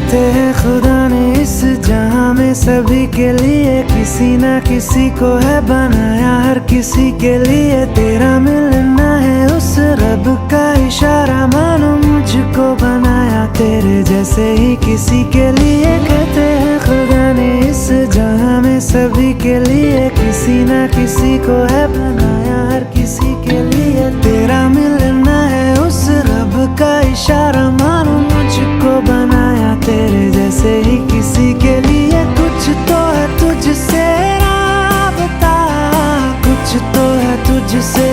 कहते हैं खुदा ने इस जहां में सभी के लिए किसी ना किसी को है बनाया, हर किसी के लिए तेरा मिलना है उस रब का इशारा, मानो मुझको बनाया तेरे जैसे ही किसी के लिए। कहते हैं खुदा ने इस जहां में सभी के लिए किसी ना किसी को है बनाया, हर किसी के लिए तेरा मिलना है उस रब का इशारा, मानो मुझको बनाया तेरे जैसे ही किसी के लिए। कुछ तो है तुझसे राबता, कुछ तो है तुझसे